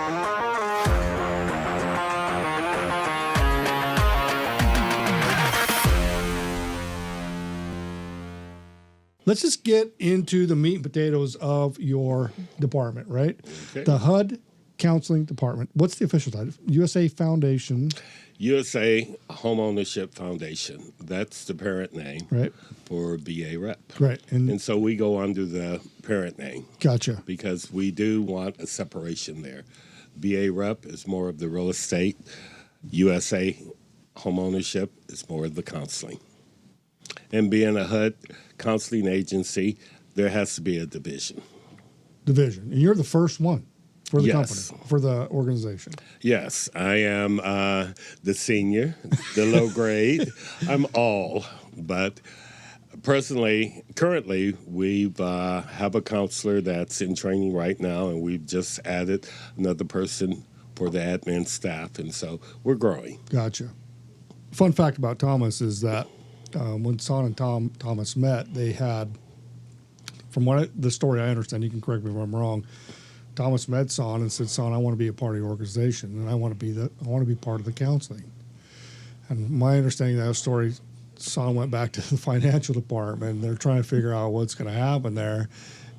Let's just get into the meat and potatoes of your department, right? Okay. The HUD Counseling Department. What's the official title? USA Foundation. USA Homeownership Foundation. That's the parent name Right. for VARAP. Right. And so we go under the parent name Gotcha. because we do want a separation there. VARAP is more of the real estate. USA Homeownership is more of the counseling. And being a HUD counseling agency, there has to be a division. Division. And you're the first one for the Yes. company, for the organization. Yes, I am the senior, the low grade. I'm all. But personally, currently, we have a counselor that's in training right now, and we've just added another person for the admin staff. And so we're growing. Gotcha. Fun fact about Thomas is that when Son and Thomas met, they had, from the story I understand, you can correct me if I'm wrong, Thomas met Son and said, "Son, I want to be a part of your organization, and I want to be part of the counseling." And my understanding of that story, Son went back to the financial department, and they're trying to figure out what's going to happen there.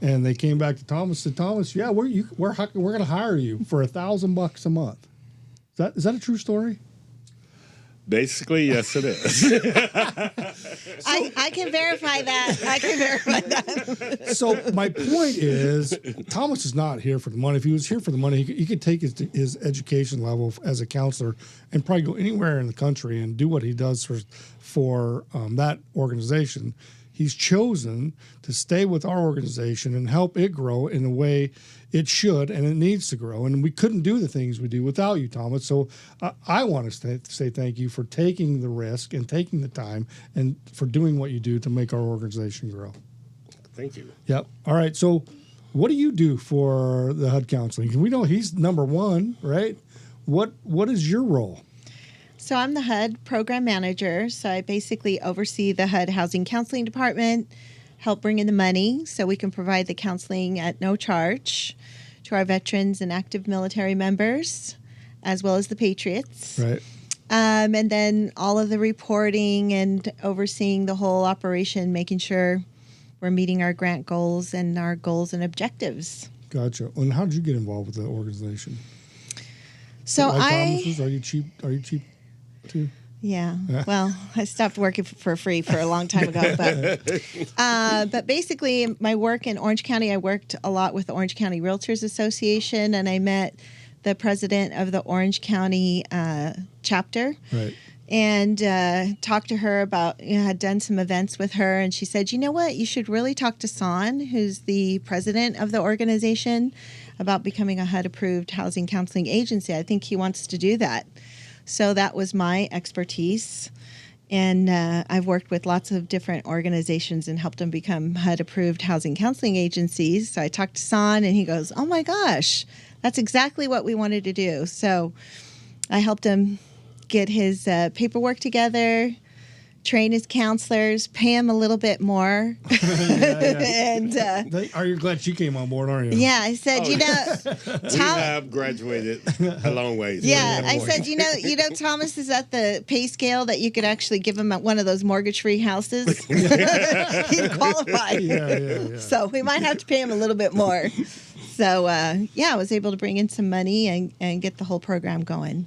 And they came back to Thomas and said, "Thomas, yeah, we're going to hire you for $1,000 a month." Is that a true story? Basically, yes, it is. I can verify that. So my point is, Thomas is not here for the money. If he was here for the money, he could take his education level as a counselor and probably go anywhere in the country and do what he does for that organization. He's chosen to stay with our organization and help it grow in a way it should and it needs to grow. And we couldn't do the things we do without you, Thomas. So I want to say thank you for taking the risk and taking the time and for doing what you do to make our organization grow. Thank you. Yep. All right. So what do you do for the HUD counseling? 'Cause we know he's number one, right? What is your role? So I'm the HUD program manager. So I basically oversee the HUD Housing Counseling Department, help bring in the money so we can provide the counseling at no charge to our veterans and active military members, as well as the patriots. Right. And then all of the reporting and overseeing the whole operation, making sure we're meeting our grant goals and our goals and objectives. Gotcha. And how did you get involved with the organization? So Thomas's? Are you cheap too? Yeah. Well, I stopped working for free for a long time ago. But basically, my work in Orange County, I worked a lot with the Orange County Realtors Association, and I met the president of the Orange County chapter. Right. And talked to her about, had done some events with her, and she said, "You know what? You should really talk to Son, who's the president of the organization, about becoming a HUD-approved housing counseling agency. I think he wants to do that." So that was my expertise. And I've worked with lots of different organizations and helped them become HUD-approved housing counseling agencies. So I talked to Son, and he goes, "Oh, my gosh, that's exactly what we wanted to do." So I helped him get his paperwork together, train his counselors, pay him a little bit more. And Are you glad she came on board, aren't you? yeah, I said, We Tom, have graduated a long ways. yeah, I said, you know, Thomas is at the pay scale that you could actually give him one of those mortgage-free houses. He'd qualify. Yeah. So we might have to pay him a little bit more. So, I was able to bring in some money and get the whole program going.